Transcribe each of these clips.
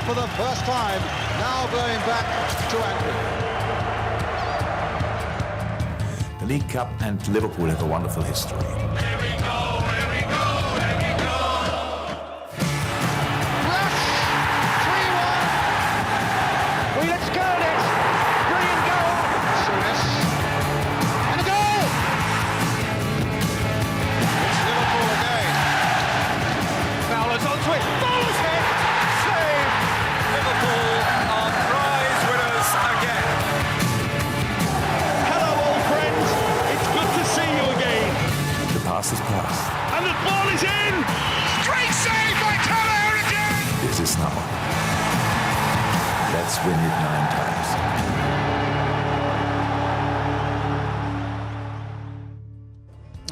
for the first time, now going back to Anfield. The League Cup and Liverpool have a wonderful history. Here we go, here we go, here we go! Rush! 3-1! Wheeler's got it! Brilliant goal! Suarez. And a goal! It's Liverpool again. Fowler's onto it. Fowler's hit! Save! Liverpool are prize winners again. Hello, old friend. It's good to see you again. The past is past. And the ball is in. Great save by Kelleher again! This is now. Let's win it 9 times.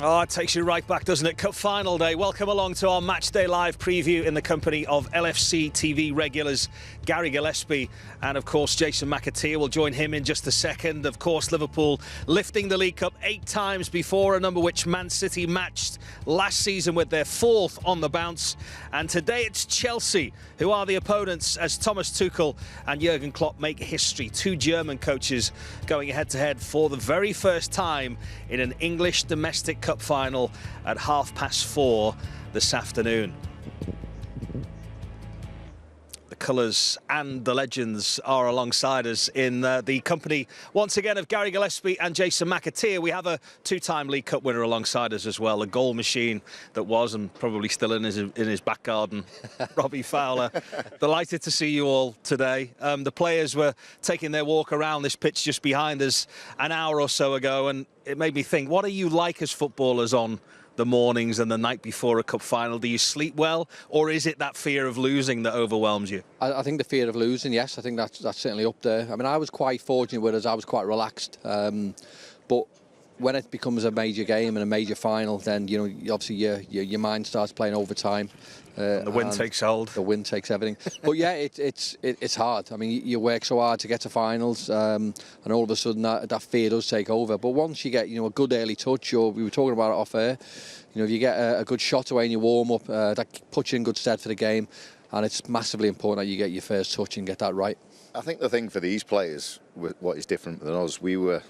Oh, it takes you right back, doesn't it? Cup final day. Welcome along to our Matchday Live preview in the company of LFC TV regulars Gary Gillespie and, of course, Jason McAteer. We'll join him in just a second. Of course, Liverpool lifting the League Cup 8 times before, a number which Man City matched last season with their 4th on the bounce. And today it's Chelsea who are the opponents as Thomas Tuchel and Jurgen Klopp make history. 2 German coaches going head-to-head for the very first time in an English domestic cup final at 4:30 this afternoon. The colours and the legends are alongside us in the company once again of Gary Gillespie and Jason McAteer. We have a 2-time League Cup winner alongside us as well, a goal machine that was and probably still in his back garden, Robbie Fowler. Delighted to see you all today. The players were taking their walk around this pitch just behind us an hour or so ago, and it made me think, what are you like as footballers on the mornings and the night before a cup final? Do you sleep well, or is it that fear of losing that overwhelms you? I think the fear of losing, yes, I think that's certainly up there. I mean, I was quite fortunate with us. I was quite relaxed, but when it becomes a major game and a major final, then obviously your mind starts playing overtime. The wind takes hold. The wind takes everything. But yeah, it's hard. I mean, you work so hard to get to finals, and all of a sudden that fear does take over. But once you get a good early touch, or we were talking about it off air, if you get a good shot away in your warm up, that puts you in good stead for the game. And it's massively important that you get your first touch and get that right. I think the thing for these players, what is different than us, we were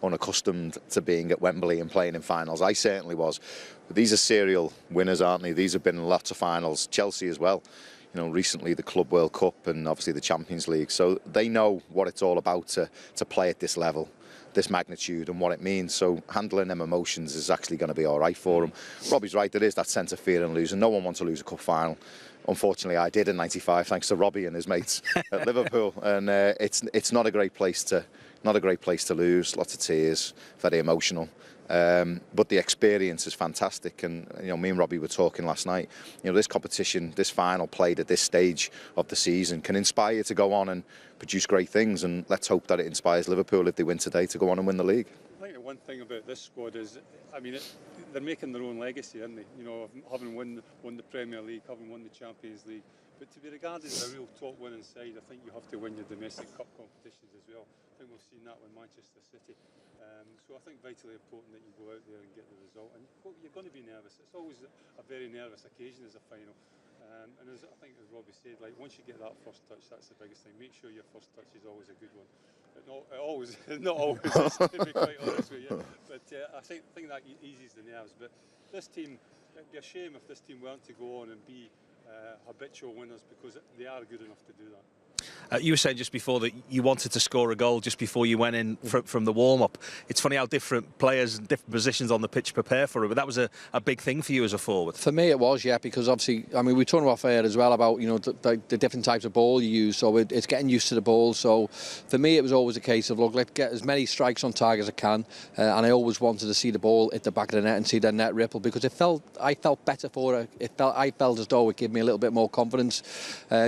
unaccustomed to being at Wembley and playing in finals. I certainly was. But these are serial winners, aren't they? These have been in lots of finals. Chelsea as well. Recently the Club World Cup and obviously the Champions League. So they know what it's all about to play at this level, this magnitude, and what it means. So handling them emotions is actually going to be all right for them. Robbie's right, there is that sense of fear and losing. No one wants to lose a cup final. Unfortunately, I did in '95, thanks to Robbie and his mates at Liverpool. And it's not a great place to lose. Lots of tears, very emotional. But the experience is fantastic. And me and Robbie were talking last night. This competition, this final played at this stage of the season, can inspire you to go on and produce great things. And let's hope that it inspires Liverpool, if they win today, to go on and win the league. I think the one thing about this squad is, they're making their own legacy, aren't they? Having won the Premier League, having won the Champions League. But to be regarded as a real top winning side, I think you have to win your domestic cup competitions as well. I think we've seen that with Manchester City. So I think vitally important that you go out there and get the result. And you're going to be nervous. It's always a very nervous occasion as a final. And as I think, as Robbie said, once you get that first touch, that's the biggest thing. Make sure your first touch is always a good one. Not always, to be quite honest with you. But I think that eases the nerves. But this team, it'd be a shame if this team weren't to go on and be habitual winners, because they are good enough to do that. You were saying just before that you wanted to score a goal just before you went in from the warm-up. It's funny how different players and different positions on the pitch prepare for it, but that was a big thing for you as a forward. For me it was, yeah, because obviously, we were talking off air as well about, the different types of ball you use, so it's getting used to the ball. So for me it was always a case of, look, let's get as many strikes on target as I can, and I always wanted to see the ball hit the back of the net and see the net ripple, because I felt better for it. I felt as though it gave me a little bit more confidence.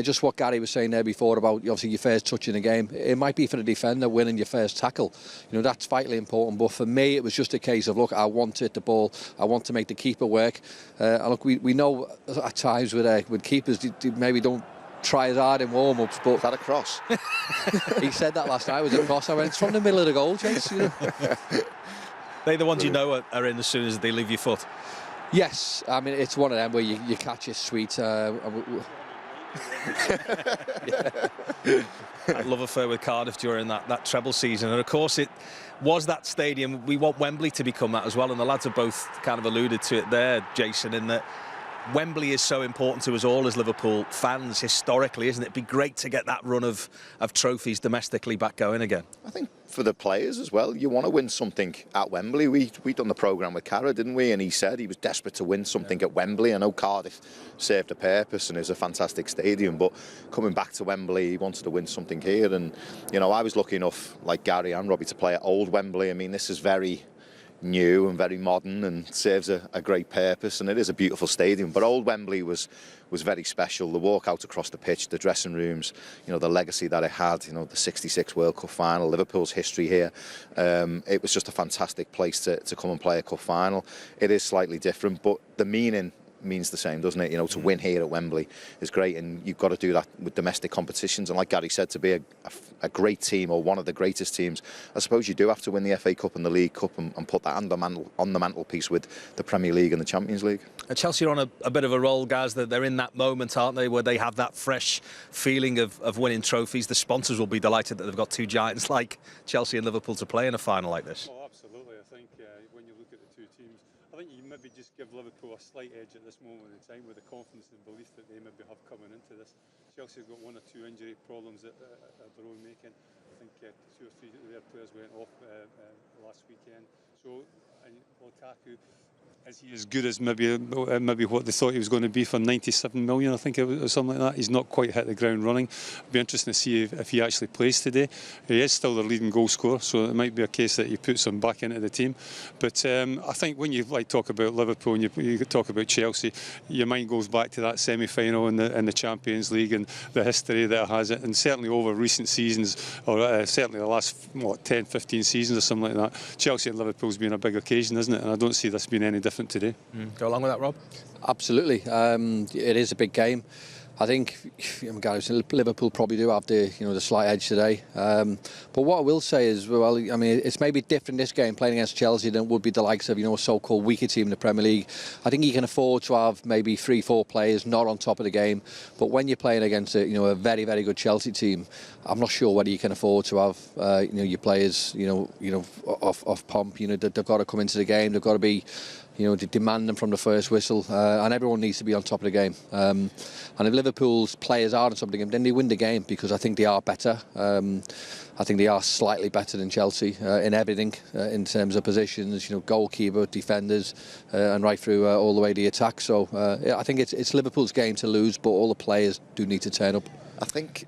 Just what Gary was saying there before about obviously your first touch in the game. It might be for the defender winning your first tackle. That's vitally important. But for me, it was just a case of, look, I want to hit the ball. I want to make the keeper work. And look, we know at times with keepers, they maybe don't try as hard in warm-ups, but... Is that a cross? He said that last night, it was a cross. I went, it's from the middle of the goal, Chase. They're the ones are in as soon as they leave your foot. Yes, it's one of them where you catch it sweet. That love affair with Cardiff during that treble season, and of course it was that stadium. We want Wembley to become that as well, and the lads have both kind of alluded to it there, Jason, in that Wembley is so important to us all as Liverpool fans historically, isn't it? It'd be great to get that run of trophies domestically back going again. I think for the players as well, you want to win something at Wembley. We done the programme with Cara, didn't we? And he said he was desperate to win something at Wembley. I know Cardiff served a purpose and is a fantastic stadium, but coming back to Wembley, he wanted to win something here. And, you know, I was lucky enough, like Gary and Robbie, to play at Old Wembley. I mean, this is very new and very modern and serves a great purpose, and it is a beautiful stadium. But Old Wembley was very special. The walk out across the pitch, the dressing rooms, you know, the legacy that it had, you know, the '66 World Cup final, Liverpool's history here. It was just a fantastic place to come and play a cup final. It is slightly different, but the meaning means the same, doesn't it? You know, to win here at Wembley is great, and you've got to do that with domestic competitions. And like Gary said, to be a great team, or one of the greatest teams, I suppose you do have to win the FA Cup and the League Cup and put that on the mantelpiece with the Premier League and the Champions League. Chelsea are on a bit of a roll, guys. They're in that moment, aren't they, where they have that fresh feeling of winning trophies. The sponsors will be delighted that they've got two giants like Chelsea and Liverpool to play in a final like this. Oh, absolutely. I think when you look at the two teams, I think you maybe just give Liverpool a slight edge at this moment in time with the confidence and belief that they maybe have coming into this. Chelsea have got one or two injury problems at their own making. I think 2 or 3 of their players went off last weekend. So, and Lukaku, is he as good as maybe what they thought he was going to be for 97 million, I think it was, or something like that? He's not quite hit the ground running. It'll be interesting to see if he actually plays today. He is still the leading goal scorer, so it might be a case that he puts him back into the team. But I think when you talk about Liverpool and you talk about Chelsea, your mind goes back to that semi-final in the Champions League and the history that it has. And certainly over recent seasons, or certainly the last 10, 15 seasons or something like that, Chelsea and Liverpool's been a big occasion, isn't it? And I don't see this being any different today. Go along with that, Rob? Absolutely. It is a big game. I think Liverpool probably do have the slight edge today. But what I will say is, well, I mean, it's maybe different this game playing against Chelsea than would be the likes of, a so-called weaker team in the Premier League. I think you can afford to have maybe 3-4 players not on top of the game. But when you're playing against a very, very good Chelsea team, I'm not sure whether you can afford to have your players off pump. They've got to come into the game. They've got to be to demand them from the first whistle, and everyone needs to be on top of the game. And if Liverpool's players are on top of the game, then they win the game, because I think they are better. I think they are slightly better than Chelsea in everything, in terms of positions, goalkeeper, defenders, and right through all the way to the attack. So I think it's Liverpool's game to lose, but all the players do need to turn up. I think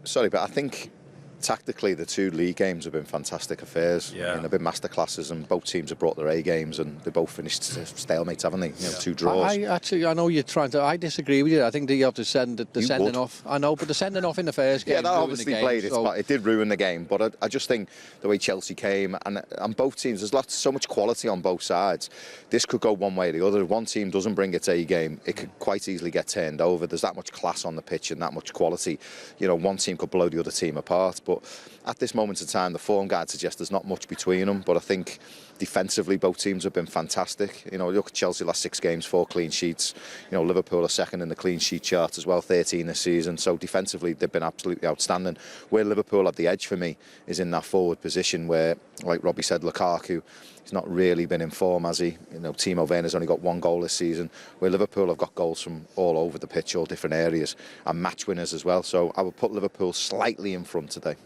tactically, the two league games have been fantastic affairs. Yeah. I mean, they've been masterclasses, and both teams have brought their A games, and they both finished stalemates, haven't they? 2 draws. I know you're trying to. I disagree with you. I think that you have to send the sending off. I know, but the sending off in the first game. Yeah, that obviously played its part. It did ruin the game, but I just think the way Chelsea came, and both teams, there's so much quality on both sides. This could go one way or the other. If one team doesn't bring its A game, it could quite easily get turned over. There's that much class on the pitch and that much quality. One team could blow the other team apart, but at this moment in time, the form guide suggests there's not much between them. But I think defensively, both teams have been fantastic. Look at Chelsea last 6 games, 4 clean sheets. Liverpool are second in the clean sheet chart as well, 13 this season. So defensively, they've been absolutely outstanding. Where Liverpool have the edge for me is in that forward position where, like Robbie said, Lukaku, he's not really been in form, has he? Timo Werner's only got 1 goal this season. Where Liverpool have got goals from all over the pitch, all different areas, and match winners as well. So I would put Liverpool slightly in front today.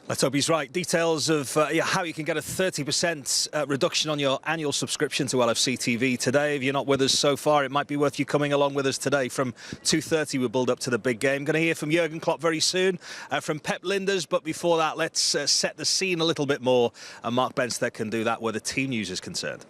Let's hope he's right. Details of how you can get a 30% reduction on your annual subscription to LFC TV today. If you're not with us so far, it might be worth you coming along with us today. From 2:30, we'll build up to the big game. Going to hear from Jurgen Klopp very soon, from Pep Lijnders. But before that, let's set the scene a little bit more. And Mark Benstead can do that where the team news is concerned.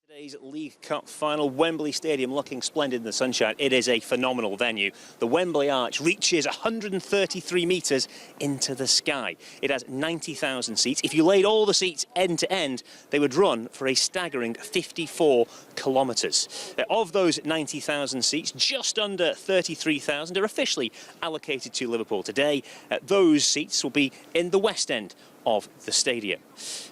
Today's League Cup final, Wembley Stadium looking splendid in the sunshine. It is a phenomenal venue. The Wembley Arch reaches 133 metres into the sky. It has 90,000 seats. If you laid all the seats end to end, they would run for a staggering 54 kilometres. Of those 90,000 seats, just under 33,000 are officially allocated to Liverpool today. Those seats will be in the West End of the stadium.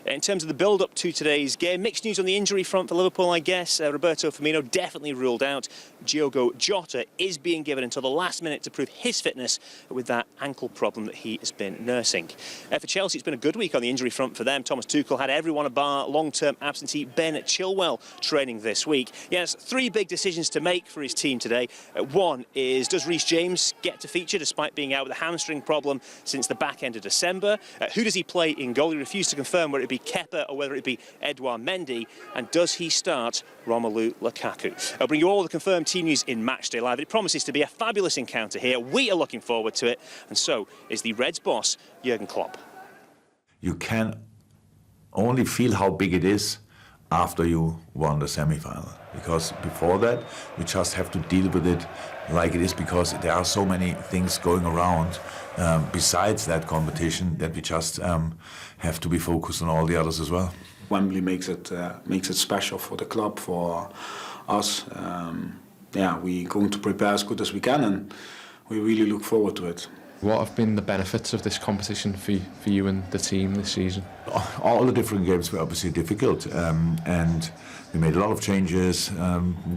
In terms of the build-up to today's game, mixed news on the injury front for Liverpool, I guess. Roberto Firmino definitely ruled out. Diogo Jota is being given until the last minute to prove his fitness with that ankle problem that he has been nursing. For Chelsea, it's been a good week on the injury front for them. Thomas Tuchel had everyone bar long-term absentee Ben Chilwell training this week. He has 3 big decisions to make for his team today. One is, does Reece James get to feature despite being out with a hamstring problem since the back end of December? Who does he play in goal? He refused to confirm whether it be Kepa or whether it be Edouard Mendy. And does he start Romelu Lukaku? I'll bring you all the confirmed team news in Matchday Live. It promises to be a fabulous encounter here. We are looking forward to it, and so is the Reds boss, Jurgen Klopp. You can only feel how big it is after you won the semi-final, because before that you just have to deal with it like it is, because there are so many things going around besides that competition that we just have to be focused on all the others as well. Wembley makes it special for the club, for us. We're going to prepare as good as we can, and we really look forward to it. What have been the benefits of this competition for you and the team this season? All the different games were obviously difficult, and we made a lot of changes,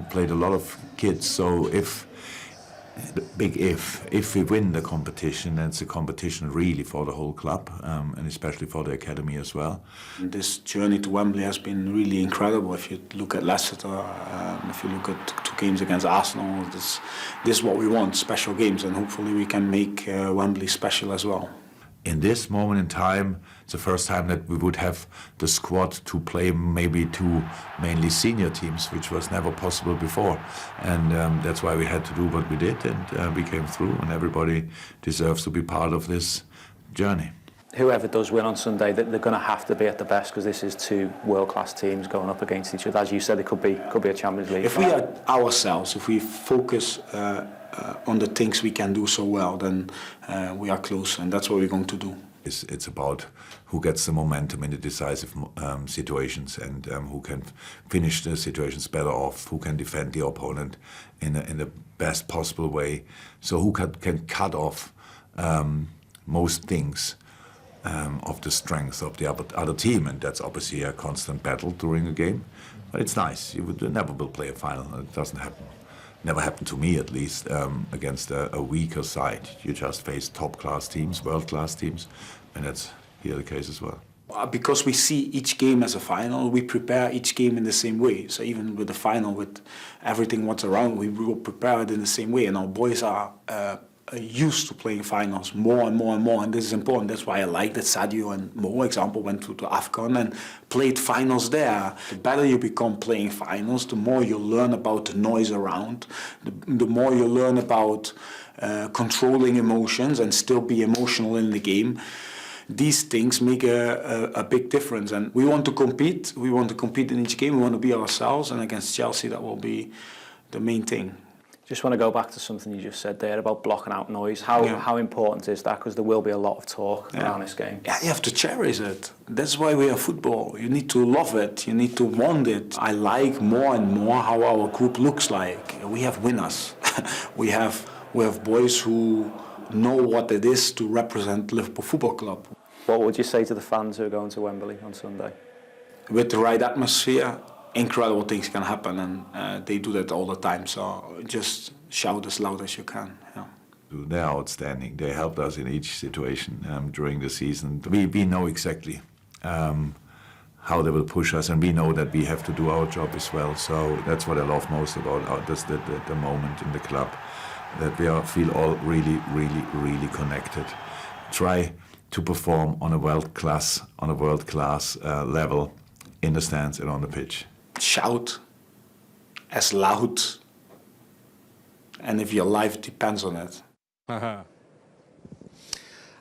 played a lot of kids. So if we win the competition, then it's a competition really for the whole club, and especially for the academy as well. This journey to Wembley has been really incredible. If you look at Leicester, if you look at 2 games against Arsenal, this is what we want, special games, and hopefully we can make Wembley special as well. In this moment in time, it's the first time that we would have the squad to play maybe 2 mainly senior teams, which was never possible before. And that's why we had to do what we did, and we came through, and everybody deserves to be part of this journey. Whoever does win on Sunday, they're going to have to be at the best, because this is 2 world-class teams going up against each other. As you said, it could be a Champions League. If we are ourselves, if we focus on the things we can do so well, then we are close, and that's what we're going to do. It's about who gets the momentum in the decisive situations, and who can finish the situations better off, who can defend the opponent in the best possible way. So who can cut off most things of the strength of the other team, and that's obviously a constant battle during a game. But it's nice. You would never will play a final. It doesn't happen. Never happened to me, at least, against a weaker side. You just face top-class teams, world-class teams, and that's here the case as well. Because we see each game as a final, we prepare each game in the same way. So even with the final, with everything what's around, we will prepare it in the same way. And our boys are used to playing finals more and more and more, and this is important. That's why I like that Sadio and Mo, example, went to AFCON and played finals there. The better you become playing finals, the more you learn about the noise around, the more you learn about controlling emotions and still be emotional in the game. These things make a big difference, and we want to compete. We want to compete in each game. We want to be ourselves, and against Chelsea, that will be the main thing. Just want to go back to something you just said there about blocking out noise. How important is that? Because there will be a lot of talk around this game. Yeah, you have to cherish it. That's why we are football. You need to love it. You need to want it. I like more and more how our group looks like. We have winners. we have boys who know what it is to represent Liverpool Football Club. What would you say to the fans who are going to Wembley on Sunday? With the right atmosphere, incredible things can happen, and they do that all the time. So just shout as loud as you can. Yeah. They're outstanding. They helped us in each situation during the season. We know exactly how they will push us, and we know that we have to do our job as well. So that's what I love most about the moment in the club, that we feel all really, really, really connected. Try to perform on a world-class level in the stands and on the pitch. Shout as loud, and if your life depends on it. Well,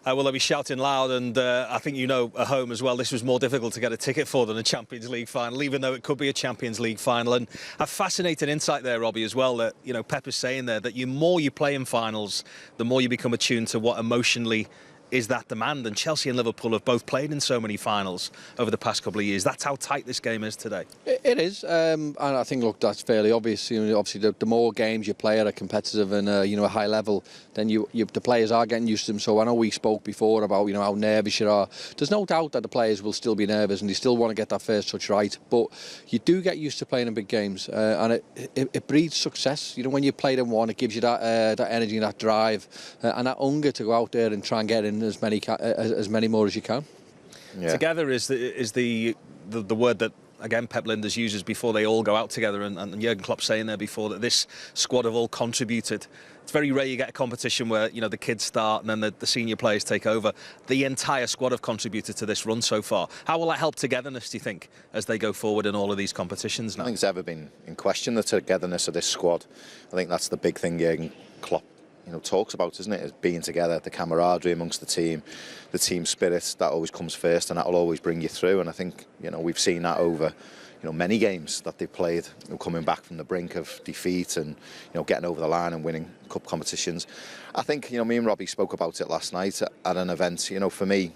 they'll be shouting loud, and I think you know at home as well, this was more difficult to get a ticket for than a Champions League final, even though it could be a Champions League final. And a fascinating insight there, Robbie, as well, that, you know, Pep is saying there that the more you play in finals, the more you become attuned to what emotionally is that demand. And Chelsea and Liverpool have both played in so many finals over the past couple of years. That's how tight this game is today. It is, and I think, look, that's fairly obvious. You know, obviously, the more games you play at a competitive and a high level, then the players are getting used to them. So I know we spoke before about how nervous you are. There's no doubt that the players will still be nervous and they still want to get that first touch right. But you do get used to playing in big games, and it breeds success. You know, when you play them one, it gives you that energy and that drive and that hunger to go out there and try and get in as many more as you can. Yeah. Together is the word that, again, Pep Lijnders uses before they all go out together, and Jurgen Klopp saying there before that this squad have all contributed. It's very rare you get a competition where the kids start and then the senior players take over. The entire squad have contributed to this run so far. How will that help togetherness, do you think, as they go forward in all of these competitions now? I think it's ever been in question, the togetherness of this squad. I think that's the big thing Jurgen Klopp talks about, isn't it? Is being together, the camaraderie amongst the team spirit, that always comes first, and that will always bring you through. And I think we've seen that over many games that they've played, coming back from the brink of defeat and getting over the line and winning cup competitions. I think me and Robbie spoke about it last night at an event. For me,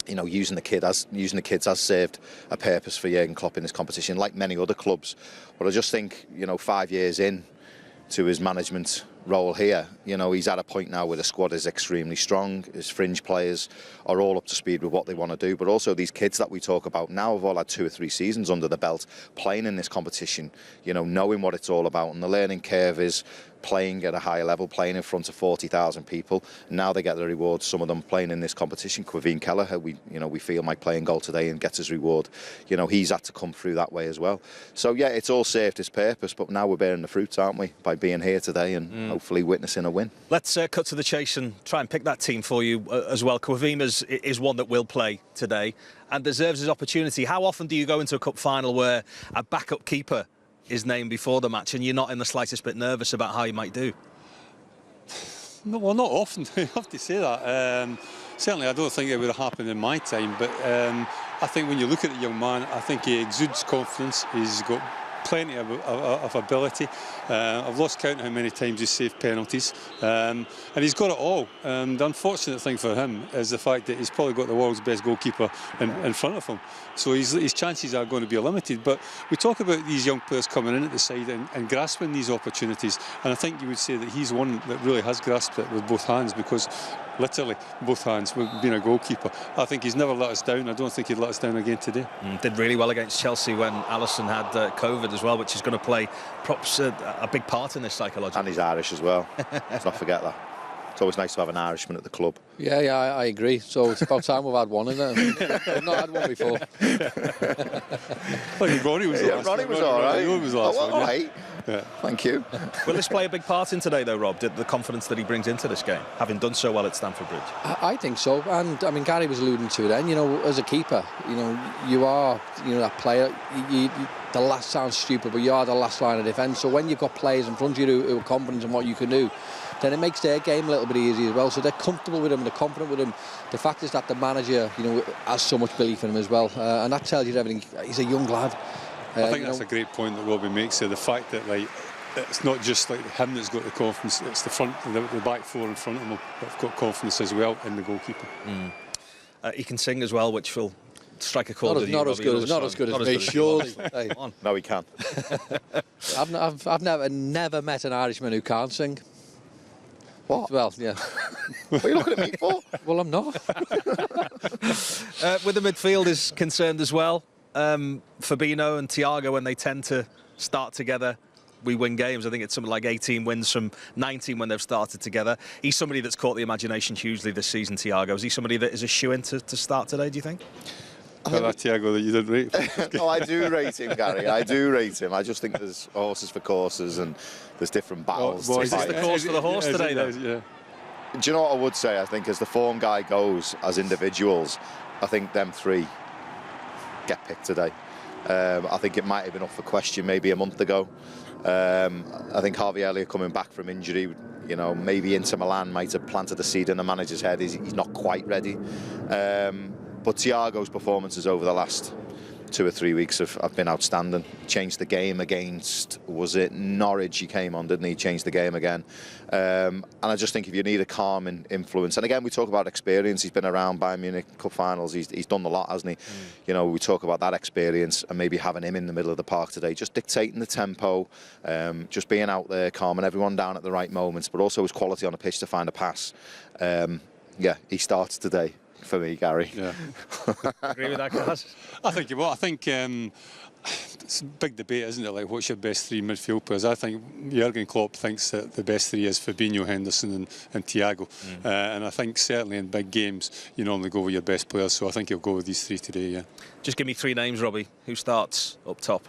using the kids has served a purpose for Jurgen Klopp in this competition, like many other clubs. But I just think 5 years in to his management role here, he's at a point now where the squad is extremely strong. His fringe players are all up to speed with what they want to do, but also these kids that we talk about now have all had 2 or 3 seasons under the belt playing in this competition, knowing what it's all about, and the learning curve is playing at a higher level, playing in front of 40,000 people. Now they get the rewards, some of them playing in this competition. Caoimhin Kelleher, we feel might play in goal today and gets his reward. He's had to come through that way as well. So yeah, it's all served its purpose, but now we're bearing the fruits, aren't we, by being here today and hopefully witnessing a win. Let's cut to the chase and try and pick that team for you as well. Caoimhin is one that will play today and deserves his opportunity. How often do you go into a cup final where a backup keeper is named before the match and you're not in the slightest bit nervous about how you might do? No, well, not often. I have to say that. Certainly, I don't think it would have happened in my time. But I think when you look at the young man, I think he exudes confidence. He's got plenty of ability. I've lost count how many times he's saved penalties, and he's got it all. The unfortunate thing for him is the fact that he's probably got the world's best goalkeeper in front of him, so his chances are going to be limited. But we talk about these young players coming in at the side and grasping these opportunities, and I think you would say that he's one that really has grasped it with both hands, because literally both hands with being a goalkeeper. I think he's never let us down. I don't think he'd let us down again today. Did really well against Chelsea when Alisson had COVID as well, which is going to play perhaps a big part in this psychology. And he's Irish as well. Let's not forget that. It's always nice to have an Irishman at the club. Yeah, I agree. So it's about time we've had one, isn't it? We've not had one before. Ronnie was Ronnie was all right. Ronnie was last one. All right. Yeah. Thank you. Will this play a big part in today, though, Rob? The confidence that he brings into this game, having done so well at Stamford Bridge? I think so. And I mean, Gary was alluding to it then. As a keeper, you are, that player. The last sounds stupid, but you are the last line of defence. So when you've got players in front of you who are confident in what you can do, then it makes their game a little bit easier as well. So they're comfortable with him, they're confident with him. The fact is that the manager, has so much belief in him as well, and that tells you everything. He's a young lad. I think that's a great point that Robbie makes there. The fact that it's not just him that's got the confidence; it's the back four in front of him that've got confidence as well in the goalkeeper. He can sing as well, which will strike a chord with you. Not as good as me, surely. Hey. No, he can't. I've never met an Irishman who can't sing. What? Well, yeah. What are you looking at me for? Well, I'm not. With the midfield is concerned as well. Fabinho and Thiago, when they tend to start together, we win games. I think it's something like 18 wins from 19 when they've started together. He's somebody that's caught the imagination hugely this season, Thiago. Is he somebody that is a shoo-in to start today, do you think? That Thiago that you didn't rate. No, I do rate him, Gary. I do rate him. I just think there's horses for courses and there's different battles. Is this the course for the horse today, though? Yeah. Do you know what I would say? I think as the form guy goes, as individuals, I think them three get picked today. I think it might have been up for question maybe a month ago. I think Harvey Elliott coming back from injury, maybe Inter Milan might have planted the seed in the manager's head. He's not quite ready. But Thiago's performances over the last 2 or 3 weeks have been outstanding. Changed the game against, was it Norwich? He came on, didn't he? Changed the game again. And I just think if you need a calming influence, and again we talk about experience. He's been around Bayern Munich Cup finals. He's done a lot, hasn't he? You know, we talk about that experience and maybe having him in the middle of the park today, just dictating the tempo, just being out there, calming everyone down at the right moments, but also his quality on the pitch to find a pass. Yeah, he starts today for me, Gary. Yeah. Agree with that, guys? I think you will. I think it's a big debate, isn't it? Like, what's your best 3 midfield players? I think Jurgen Klopp thinks that the best 3 is Fabinho, Henderson and Thiago. And I think certainly in big games, you normally go with your best players. So I think he'll go with these 3 today, yeah. Just give me 3 names, Robbie. Who starts up top?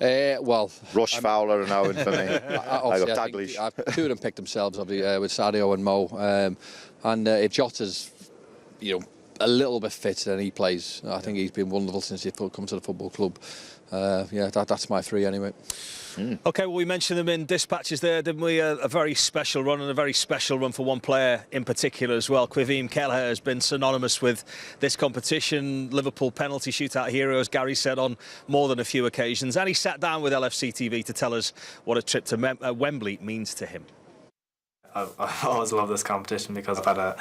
Well, Rush, Fowler and Owen for me. I got Daglish. 2 of them picked themselves, obviously, with Sadio and Mo. And if Jota's, a little bit fit, then he plays. I think he's been wonderful since he's come to the football club. Yeah, that's my 3 anyway. OK, well, we mentioned them in dispatches there, didn't we? A very special run, and a very special run for one player in particular as well. Caoimhin Kelleher has been synonymous with this competition. Liverpool penalty shootout hero, as Gary said, on more than a few occasions. And he sat down with LFC TV to tell us what a trip to Wembley means to him. I've always loved this competition because I've had a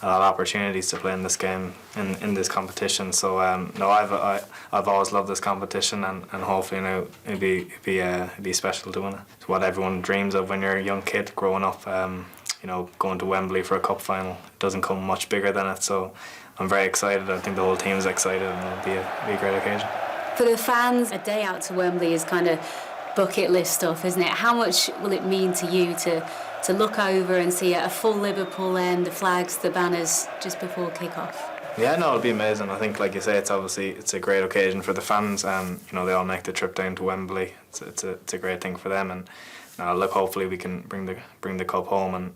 lot of opportunities to play in this game, in this competition. So no, I've always loved this competition, and hopefully it'd be special to win it. It's what everyone dreams of when you're a young kid growing up. Going to Wembley for a cup final, it doesn't come much bigger than it. So I'm very excited. I think the whole team is excited, and it'll be a great occasion. For the fans, a day out to Wembley is kind of bucket list stuff, isn't it? How much will it mean to you to look over and see a full Liverpool end, the flags, the banners just before kick-off? Yeah, no, it'll be amazing. I think, like you say, it's a great occasion for the fans. They all make the trip down to Wembley. It's a great thing for them, and look, hopefully we can bring the cup home, and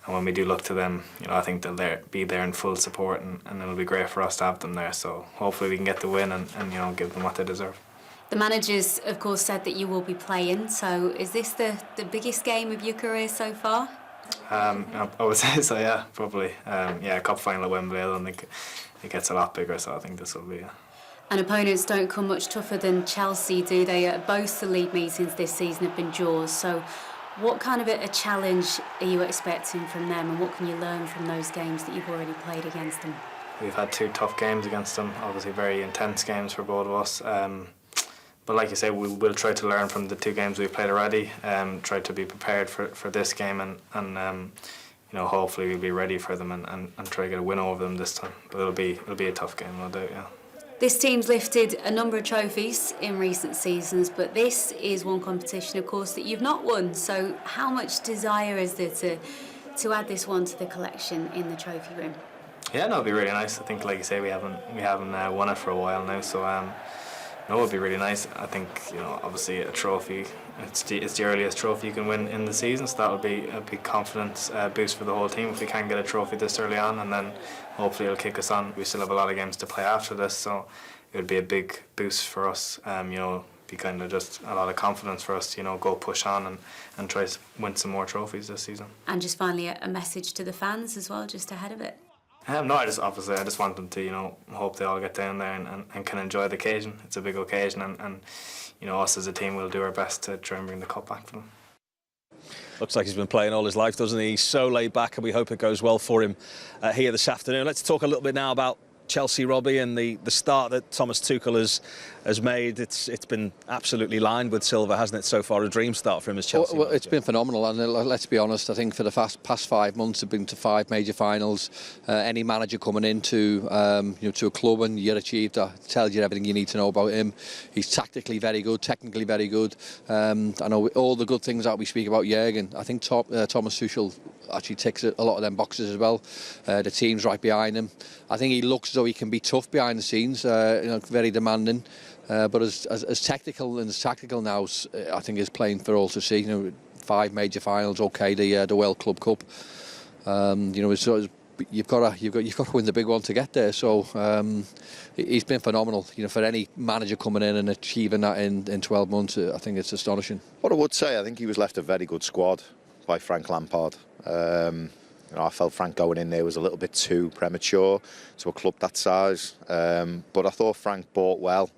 when we do look to them, I think they'll be there in full support, and it'll be great for us to have them there. So hopefully we can get the win and give them what they deserve. The managers, of course, said that you will be playing. So is this the biggest game of your career so far? I would say so, yeah, probably. Cup final at Wembley, I don't think it gets a lot bigger, so I think this will be... And opponents don't come much tougher than Chelsea, do they? Both the league meetings this season have been draws. So what kind of a challenge are you expecting from them, and what can you learn from those games that you've already played against them? We've had 2 tough games against them, obviously very intense games for both of us. But like you say, we'll try to learn from the 2 games we've played already. Try to be prepared for this game, and hopefully we'll be ready for them and try to get a win over them this time. But it'll be a tough game, no doubt. Yeah. This team's lifted a number of trophies in recent seasons, but this is one competition, of course, that you've not won. So how much desire is there to add this one to the collection in the trophy room? Yeah, no, it'd be really nice. I think, like you say, we haven't won it for a while now, so. No, it would be really nice. I think, obviously a trophy, it's the earliest trophy you can win in the season, so that would be a big confidence boost for the whole team if we can get a trophy this early on, and then hopefully it'll kick us on. We still have a lot of games to play after this, so it would be a big boost for us. Be kind of just a lot of confidence for us to, go push on and try to win some more trophies this season. And just finally, a message to the fans as well, just ahead of it. No, I just want them to, hope they all get down there and can enjoy the occasion. It's a big occasion, and us as a team will do our best to try and bring the cup back for them. Looks like he's been playing all his life, doesn't he? He's so laid back, and we hope it goes well for him here this afternoon. Let's talk a little bit now about Chelsea, Robbie, and the start that Thomas Tuchel has made. It's been absolutely lined with silver, hasn't it, so far? A dream start for him as Chelsea. Well, it's been phenomenal, and let's be honest, I think for the past 5 months have been to 5 major finals. Any manager coming into to a club and you're achieved that tells you everything you need to know about him. He's tactically very good, technically very good. I know all the good things that we speak about Jurgen. I think Thomas Tuchel actually ticks a lot of them boxes as well. The team's right behind him. I think he looks as though he can be tough behind the scenes, very demanding. But as technical and as tactical now, I think is playing for all to see. 5 major finals, okay, the World Club Cup. You've got to win the big one to get there. So he's been phenomenal. For any manager coming in and achieving that in 12 months, I think it's astonishing. What I would say, I think he was left a very good squad by Frank Lampard. You know, I felt Frank going in there was a little bit too premature to a club that size. But I thought Frank bought well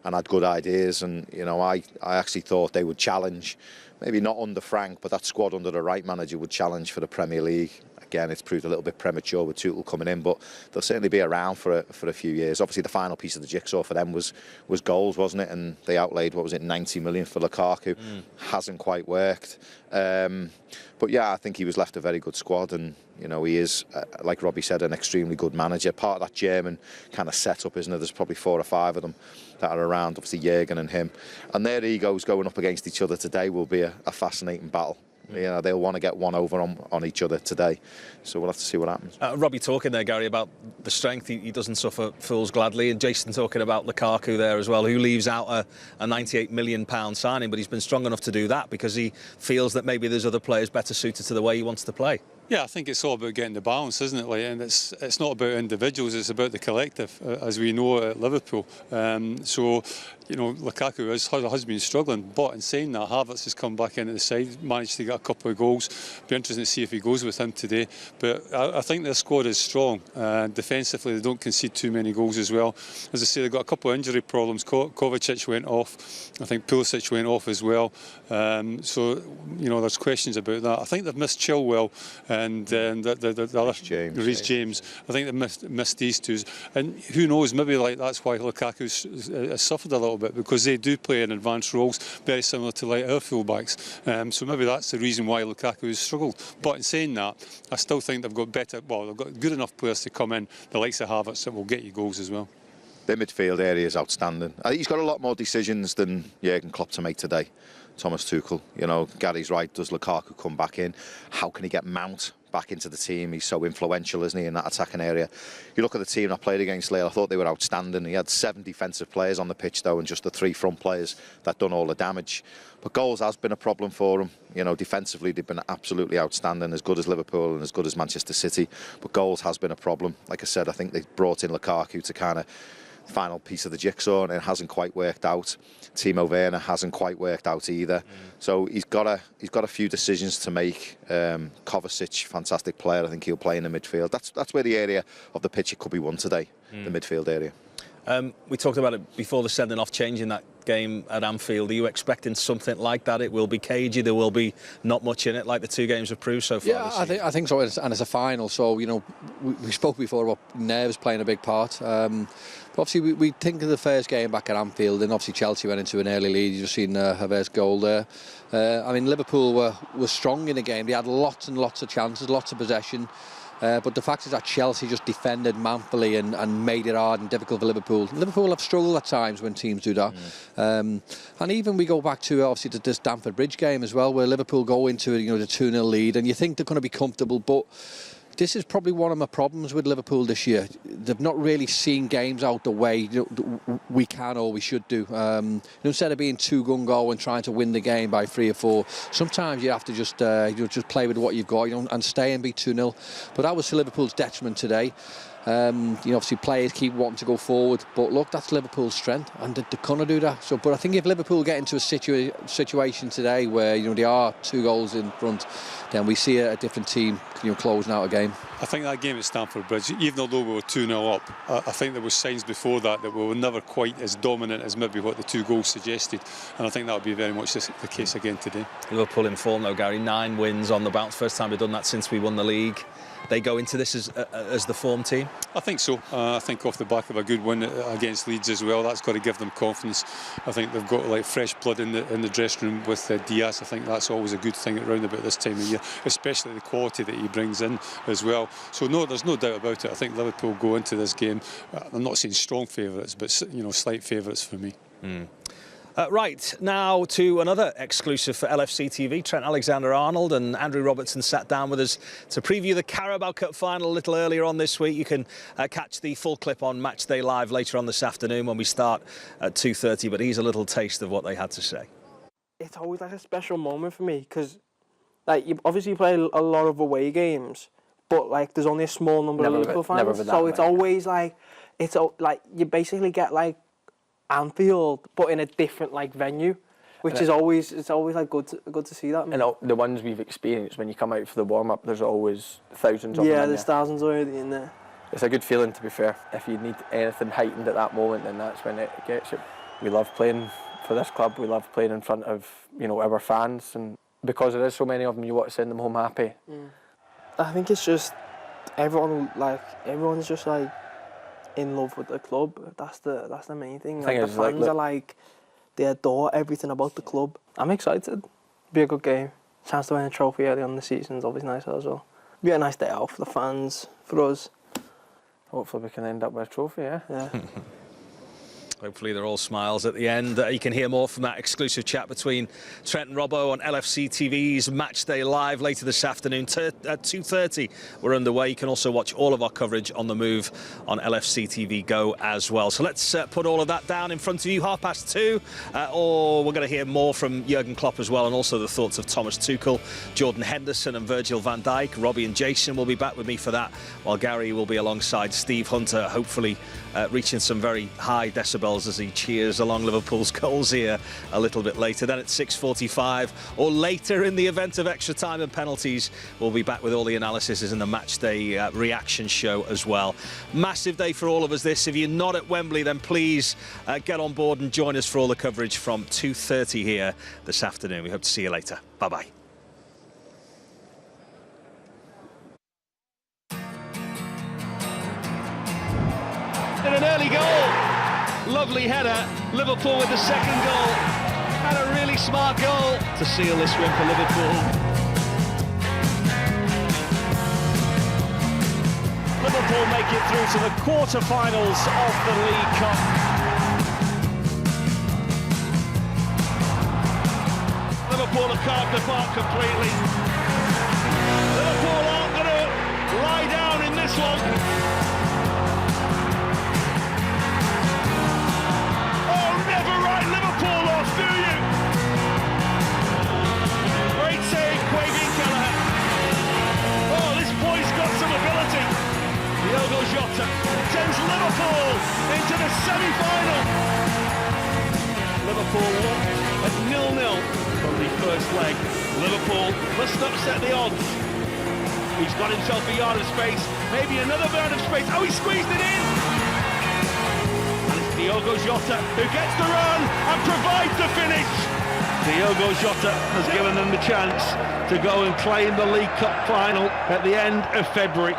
and had good ideas. And, you know, I actually thought they would challenge, maybe not under Frank, but that squad under the right manager would challenge for the Premier League. Again, it's proved a little bit premature with Tuchel coming in, but they'll certainly be around for a few years. Obviously, the final piece of the jigsaw for them was goals, wasn't it? And they outlaid, what was it, 90 million for Lukaku. Hasn't quite worked. But yeah, I think he was left a very good squad, and you know, he is, like Robbie said, an extremely good manager. Part of that German kind of setup, isn't it? There's probably 4 or 5 of them that are around, obviously Jurgen and him. And their egos going up against each other today will be a fascinating battle. You know, they'll want to get one over on each other today. So we'll have to see what happens. Robbie talking there, Gary, about the strength. He doesn't suffer fools gladly. And Jason talking about Lukaku there as well, who leaves out a £98 million signing, but he's been strong enough to do that because he feels that maybe there's other players better suited to the way he wants to play. Yeah, I think it's all about getting the balance, isn't it? Like, and it's not about individuals; it's about the collective, as we know at Liverpool. So, you know, Lukaku has been struggling, but in saying that, Havertz has come back into the side, managed to get a couple of goals. Be interesting to see if he goes with him today. But I think their squad is strong. Defensively, they don't concede too many goals as well. As I say, they've got a couple of injury problems. Kovacic went off. I think Pulisic went off as well. So, you know, there's questions about that. I think they've missed Chilwell and the other Reece James. I think they've missed these two. And who knows, maybe like that's why Lukaku's has suffered a little bit, because they do play in advanced roles, very similar to like our fullbacks. So maybe that's the reason why Lukaku has struggled. But in saying that, I still think they've got they've got good enough players to come in, the likes of Havertz, that will get you goals as well. The midfield area is outstanding. He's got a lot more decisions than Jurgen Klopp to make today, Thomas Tuchel. You know, Gary's right. Does Lukaku come back in? How can he get Mount back into the team? He's so influential, isn't he, in that attacking area? You look at the team I played against Lille, I thought they were outstanding. He had 7 defensive players on the pitch, though, and just the 3 front players that done all the damage. But goals has been a problem for him. You know, defensively, they've been absolutely outstanding, as good as Liverpool and as good as Manchester City. But goals has been a problem. Like I said, I think they brought in Lukaku to kind of final piece of the jigsaw, and it hasn't quite worked out. Timo Werner hasn't quite worked out either. So he's got a few decisions to make. Kovacic, fantastic player. I think he'll play in the midfield. That's where the area of the pitch it could be won today, the midfield area. We talked about it before, the sending off change in that game at Anfield. Are you expecting something like that? It will be cagey. There will be not much in it, like the 2 games have proved so far. Yeah, I think so. And it's a final, so you know, we spoke before about nerves playing a big part. But obviously, we think of the first game back at Anfield, and obviously Chelsea went into an early lead. You've just seen Havertz's goal there. I mean, Liverpool were strong in the game. They had lots and lots of chances, lots of possession. But the fact is that Chelsea just defended manfully and made it hard and difficult for Liverpool. Liverpool have struggled at times when teams do that. And even we go back to, obviously, this Stamford Bridge game as well, where Liverpool go into the 2-0 lead, and you think they're going to be comfortable, but this is probably one of my problems with Liverpool this year. They've not really seen games out the way we can or we should do. Instead of being too gung-ho and trying to win the game by 3 or 4, sometimes you have to just play with what you've got, and stay and be 2-0. But that was to Liverpool's detriment today. Obviously players keep wanting to go forward, but look, that's Liverpool's strength, and they're going to do that. So, but I think if Liverpool get into a situation today where they are 2 goals in front, then we see a different team closing out a game. I think that game at Stamford Bridge, even although we were 2-0 up, I think there were signs before that we were never quite as dominant as maybe what the 2 goals suggested, and I think that will be very much the case again today. Liverpool in form though, Gary, 9 wins on the bounce, first time they've done that since we won the league. They go into this as the form team? I think so. I think off the back of a good win against Leeds as well, that's got to give them confidence. I think they've got like fresh blood in the dressing room with Diaz. I think that's always a good thing around about this time of year, especially the quality that he brings in as well. So no, there's no doubt about it. I think Liverpool go into this game, I'm not saying strong favourites, but slight favourites for me. Right, now to another exclusive for LFC TV. Trent Alexander-Arnold and Andrew Robertson sat down with us to preview the Carabao Cup Final a little earlier on this week. You can catch the full clip on Matchday Live later on this afternoon when we start at 2:30, but here's a little taste of what they had to say. It's always like a special moment for me, because like you obviously play a lot of away games, but like there's only a small number of Liverpool fans, so it's always like you basically get like Anfield, but in a different like venue, which is always like good to see that. And the ones we've experienced, when you come out for the warm up, there's always thousands of them. Yeah, there's thousands already in there. It's a good feeling, to be fair. If you need anything heightened at that moment, then that's when it gets you. We love playing for this club. We love playing in front of our fans, and because there is so many of them, you want to send them home happy. I think it's just everyone's just like in love with the club. That's the main thing. Like, the fans are like, they adore everything about the club. I'm excited. Be a good game. Chance to win a trophy early on in the season is always nice as well. Be a nice day out for the fans, for us. Hopefully we can end up with a trophy, yeah? Hopefully they're all smiles at the end. You can hear more from that exclusive chat between Trent and Robbo on LFC TV's Matchday Live later this afternoon at 2:30. We're underway. You can also watch all of our coverage on the move on LFC TV Go as well. So let's put all of that down in front of you, 2:30. Or we're going to hear more from Jurgen Klopp as well, and also the thoughts of Thomas Tuchel, Jordan Henderson and Virgil van Dijk. Robbie and Jason will be back with me for that, while Gary will be alongside Steve Hunter, hopefully reaching some very high decibels as he cheers along Liverpool's goals here a little bit later. Then at 6:45 or later in the event of extra time and penalties, we'll be back with all the analysis in the matchday reaction show as well. Massive day for all of us this. If you're not at Wembley, then please get on board and join us for all the coverage from 2:30 here this afternoon. We hope to see you later. Bye-bye. And an early goal. Lovely header. Liverpool with the second goal. And a really smart goal to seal this win for Liverpool. Liverpool make it through to the quarter-finals of the League Cup. Liverpool have carved the park completely. Liverpool aren't going to lie down in this one. Liverpool off, do you? Great save, Caoimhin Kelleher. Oh, this boy's got some ability. Diogo Jota sends Liverpool into the semi-final. Liverpool at 0-0 from the first leg. Liverpool must upset the odds. He's got himself a yard of space, maybe another yard of space. Oh, he squeezed it in. Diogo Jota, who gets the run and provides the finish. Diogo Jota has given them the chance to go and claim the League Cup final at the end of February.